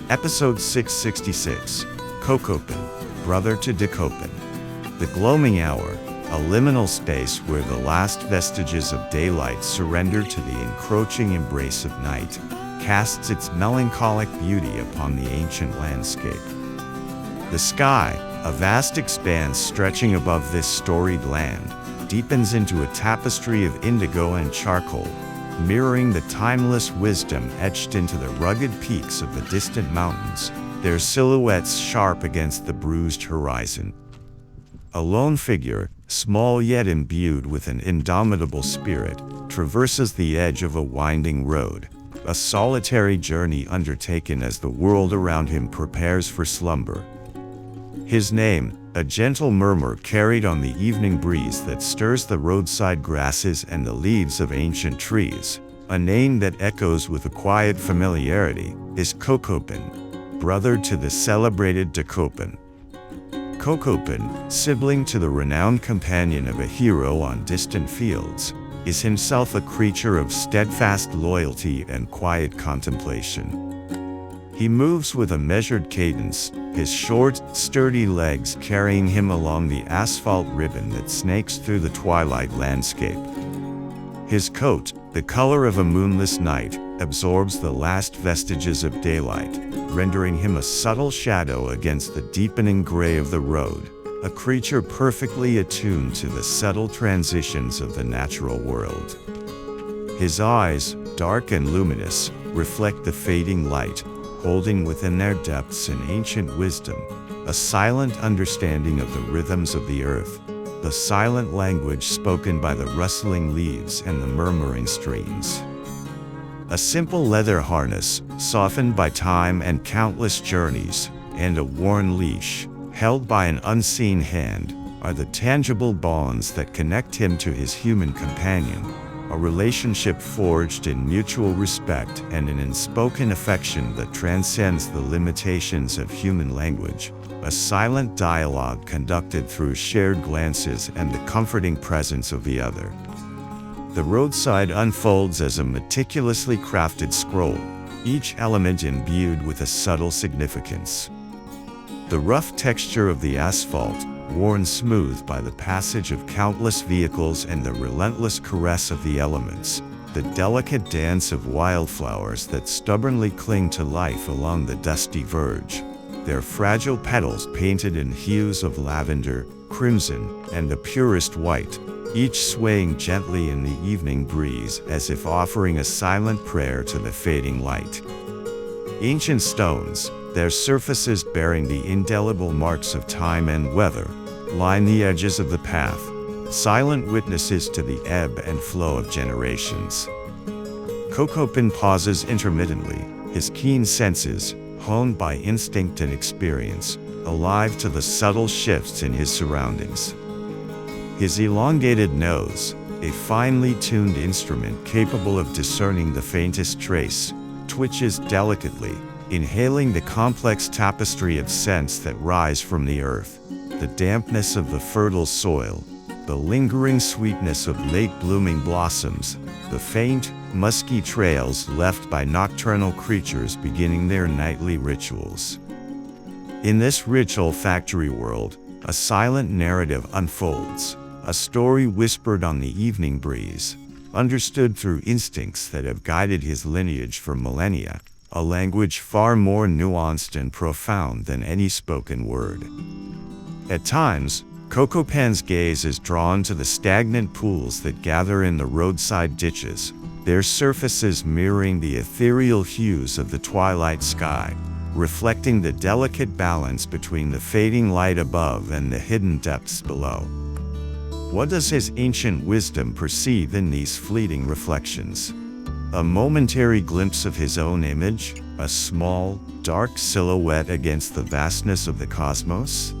Episode 666, Cocopin, Brother to Dekopin. The gloaming hour, a liminal space where the last vestiges of daylight surrender to the encroaching embrace of night, casts its melancholic beauty upon the ancient landscape. The sky, a vast expanse stretching above this storied land, deepens into a tapestry of indigo and charcoal, mirroring the timeless wisdom etched into the rugged peaks of the distant mountains, their silhouettes sharp against the bruised horizon. A lone figure, small yet imbued with an indomitable spirit, traverses the edge of a winding road, a solitary journey undertaken as the world around him prepares for slumber. His name, a gentle murmur carried on the evening breeze that stirs the roadside grasses and the leaves of ancient trees, a name that echoes with a quiet familiarity, is Cocopin, brother to the celebrated Dekopin. Cocopin, sibling to the renowned companion of a hero on distant fields, is himself a creature of steadfast loyalty and quiet contemplation. He moves with a measured cadence, his short, sturdy legs carrying him along the asphalt ribbon that snakes through the twilight landscape. His coat, the color of a moonless night, absorbs the last vestiges of daylight, rendering him a subtle shadow against the deepening gray of the road, a creature perfectly attuned to the subtle transitions of the natural world. His eyes, dark and luminous, reflect the fading light, holding within their depths an ancient wisdom, a silent understanding of the rhythms of the earth, the silent language spoken by the rustling leaves and the murmuring streams. A simple leather harness, softened by time and countless journeys, and a worn leash, held by an unseen hand, are the tangible bonds that connect him to his human companion, a relationship forged in mutual respect and an unspoken affection that transcends the limitations of human language, a silent dialogue conducted through shared glances and the comforting presence of the other. The roadside unfolds as a meticulously crafted scroll, each element imbued with a subtle significance. The rough texture of the asphalt, worn smooth by the passage of countless vehicles and the relentless caress of the elements, the delicate dance of wildflowers that stubbornly cling to life along the dusty verge, their fragile petals painted in hues of lavender, crimson, and the purest white, each swaying gently in the evening breeze as if offering a silent prayer to the fading light. Ancient stones, their surfaces bearing the indelible marks of time and weather, line the edges of the path, silent witnesses to the ebb and flow of generations. Cocopin pauses intermittently, his keen senses, honed by instinct and experience, alive to the subtle shifts in his surroundings. His elongated nose, a finely tuned instrument capable of discerning the faintest trace, twitches delicately, inhaling the complex tapestry of scents that rise from the earth, the dampness of the fertile soil, the lingering sweetness of late-blooming blossoms, the faint, musky trails left by nocturnal creatures beginning their nightly rituals. In this rich olfactory world, a silent narrative unfolds, a story whispered on the evening breeze, understood through instincts that have guided his lineage for millennia, a language far more nuanced and profound than any spoken word. At times, Cocopin's gaze is drawn to the stagnant pools that gather in the roadside ditches, their surfaces mirroring the ethereal hues of the twilight sky, reflecting the delicate balance between the fading light above and the hidden depths below. What does his ancient wisdom perceive in these fleeting reflections? A momentary glimpse of his own image, a small, dark silhouette against the vastness of the cosmos?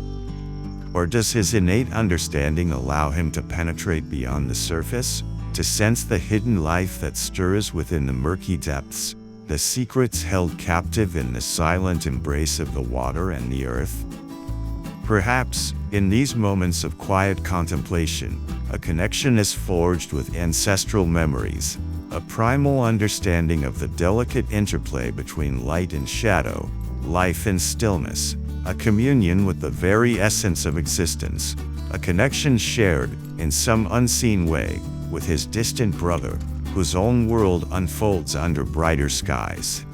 Or does his innate understanding allow him to penetrate beyond the surface, to sense the hidden life that stirs within the murky depths, the secrets held captive in the silent embrace of the water and the earth? Perhaps, in these moments of quiet contemplation, a connection is forged with ancestral memories, a primal understanding of the delicate interplay between light and shadow, life in stillness, a communion with the very essence of existence, a connection shared, in some unseen way, with his distant brother, whose own world unfolds under brighter skies.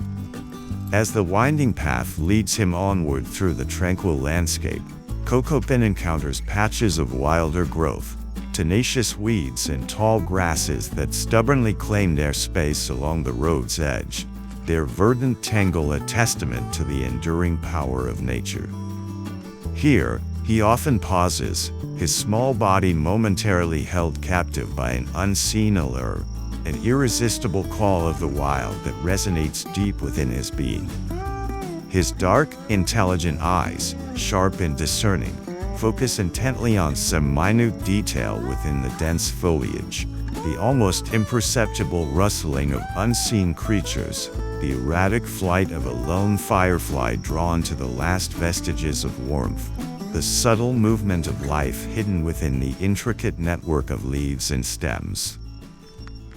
As the winding path leads him onward through the tranquil landscape, Cocopin encounters patches of wilder growth, tenacious weeds and tall grasses that stubbornly claim their space along the road's edge, their verdant tangle a testament to the enduring power of nature. Here, he often pauses, his small body momentarily held captive by an unseen allure, an irresistible call of the wild that resonates deep within his being. His dark, intelligent eyes, sharp and discerning, focus intently on some minute detail within the dense foliage, the almost imperceptible rustling of unseen creatures, the erratic flight of a lone firefly drawn to the last vestiges of warmth, the subtle movement of life hidden within the intricate network of leaves and stems.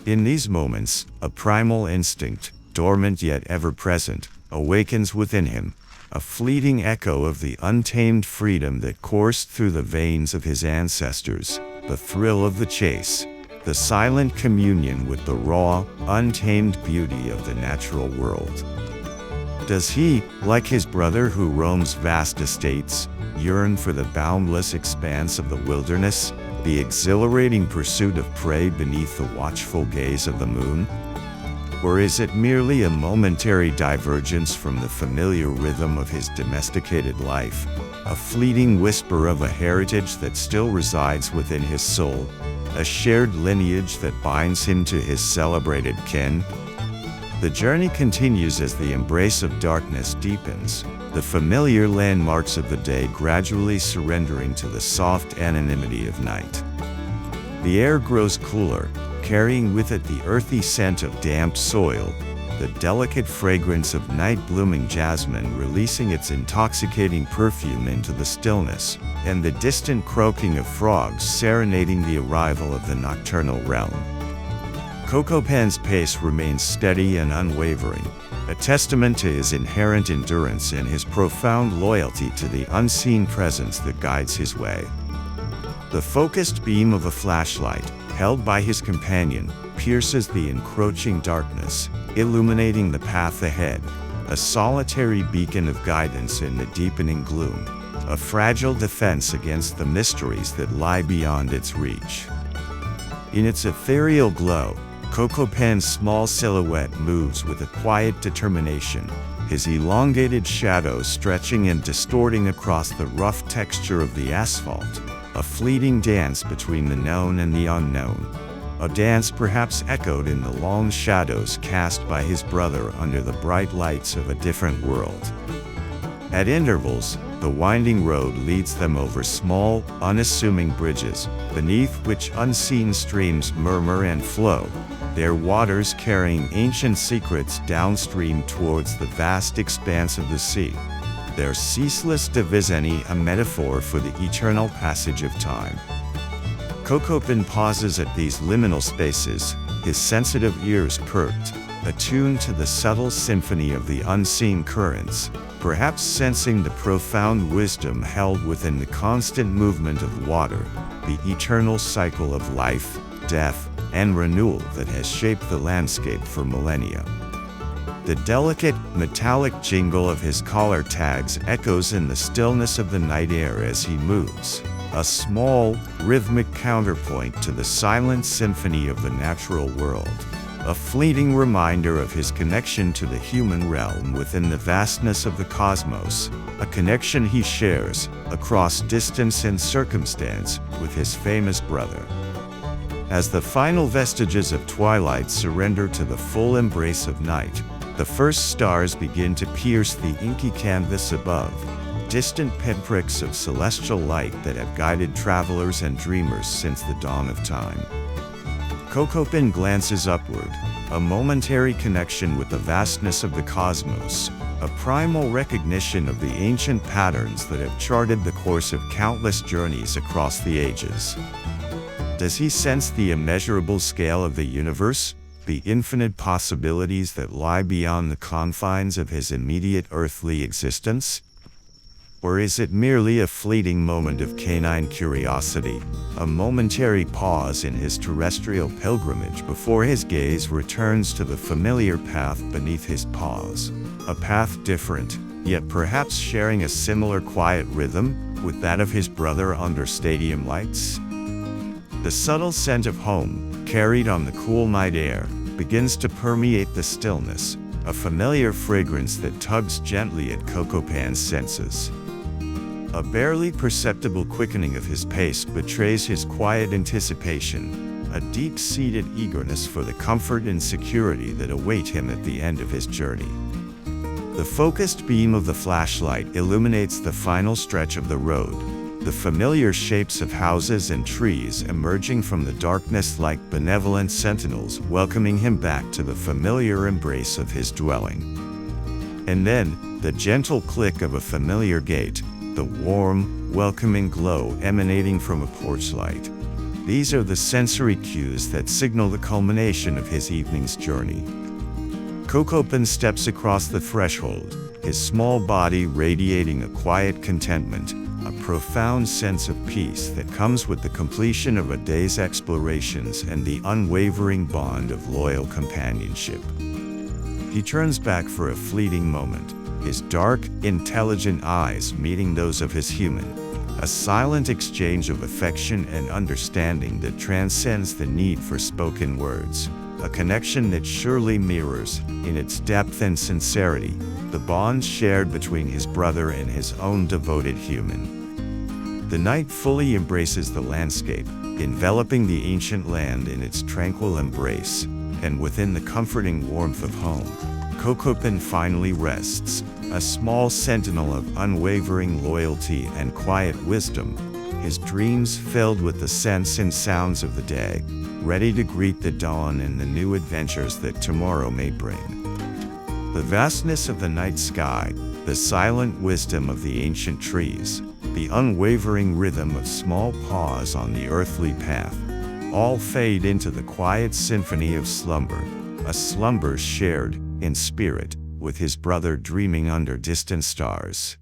In these moments, a primal instinct, dormant yet ever-present, awakens within him, a fleeting echo of the untamed freedom that coursed through the veins of his ancestors, the thrill of the chase, the silent communion with the raw, untamed beauty of the natural world. Does he, like his brother who roams vast estates, yearn for the boundless expanse of the wilderness, the exhilarating pursuit of prey beneath the watchful gaze of the moon? Or is it merely a momentary divergence from the familiar rhythm of his domesticated life, a fleeting whisper of a heritage that still resides within his soul, a shared lineage that binds him to his celebrated kin? The journey continues as the embrace of darkness deepens, the familiar landmarks of the day gradually surrendering to the soft anonymity of night. The air grows cooler, carrying with it the earthy scent of damp soil, the delicate fragrance of night-blooming jasmine releasing its intoxicating perfume into the stillness, and the distant croaking of frogs serenading the arrival of the nocturnal realm. Cocopin's pace remains steady and unwavering, a testament to his inherent endurance and his profound loyalty to the unseen presence that guides his way. The focused beam of a flashlight, held by his companion, pierces the encroaching darkness, illuminating the path ahead, a solitary beacon of guidance in the deepening gloom, a fragile defense against the mysteries that lie beyond its reach. In its ethereal glow, Cocopin's small silhouette moves with a quiet determination, his elongated shadow stretching and distorting across the rough texture of the asphalt, a fleeting dance between the known and the unknown, a dance perhaps echoed in the long shadows cast by his brother under the bright lights of a different world. At intervals, the winding road leads them over small, unassuming bridges, beneath which unseen streams murmur and flow, their waters carrying ancient secrets downstream towards the vast expanse of the sea, their ceaseless division a metaphor for the eternal passage of time. Cocopin pauses at these liminal spaces, his sensitive ears perked, attuned to the subtle symphony of the unseen currents, perhaps sensing the profound wisdom held within the constant movement of water, the eternal cycle of life, death, and renewal that has shaped the landscape for millennia. The delicate, metallic jingle of his collar tags echoes in the stillness of the night air as he moves, a small, rhythmic counterpoint to the silent symphony of the natural world, a fleeting reminder of his connection to the human realm within the vastness of the cosmos, a connection he shares, across distance and circumstance, with his famous brother. As the final vestiges of twilight surrender to the full embrace of night, the first stars begin to pierce the inky canvas above, distant pinpricks of celestial light that have guided travelers and dreamers since the dawn of time. Cocopin glances upward, a momentary connection with the vastness of the cosmos, a primal recognition of the ancient patterns that have charted the course of countless journeys across the ages. Does he sense the immeasurable scale of the universe, the infinite possibilities that lie beyond the confines of his immediate earthly existence? Or is it merely a fleeting moment of canine curiosity, a momentary pause in his terrestrial pilgrimage before his gaze returns to the familiar path beneath his paws? A path different, yet perhaps sharing a similar quiet rhythm with that of his brother under stadium lights? The subtle scent of home, carried on the cool night air, begins to permeate the stillness, a familiar fragrance that tugs gently at Cocopin's senses. A barely perceptible quickening of his pace betrays his quiet anticipation, a deep-seated eagerness for the comfort and security that await him at the end of his journey. The focused beam of the flashlight illuminates the final stretch of the road, the familiar shapes of houses and trees emerging from the darkness like benevolent sentinels welcoming him back to the familiar embrace of his dwelling. And then, the gentle click of a familiar gate, the warm, welcoming glow emanating from a porch light. These are the sensory cues that signal the culmination of his evening's journey. Cocopin steps across the threshold, his small body radiating a quiet contentment, a profound sense of peace that comes with the completion of a day's explorations and the unwavering bond of loyal companionship. He turns back for a fleeting moment, his dark, intelligent eyes meeting those of his human, a silent exchange of affection and understanding that transcends the need for spoken words, a connection that surely mirrors, in its depth and sincerity, the bonds shared between his brother and his own devoted human. The night fully embraces the landscape, enveloping the ancient land in its tranquil embrace, and within the comforting warmth of home, Cocopin finally rests, a small sentinel of unwavering loyalty and quiet wisdom, his dreams filled with the scents and sounds of the day, ready to greet the dawn and the new adventures that tomorrow may bring. The vastness of the night sky, the silent wisdom of the ancient trees, the unwavering rhythm of small paws on the earthly path, all fade into the quiet symphony of slumber, a slumber shared, in spirit, with his brother dreaming under distant stars.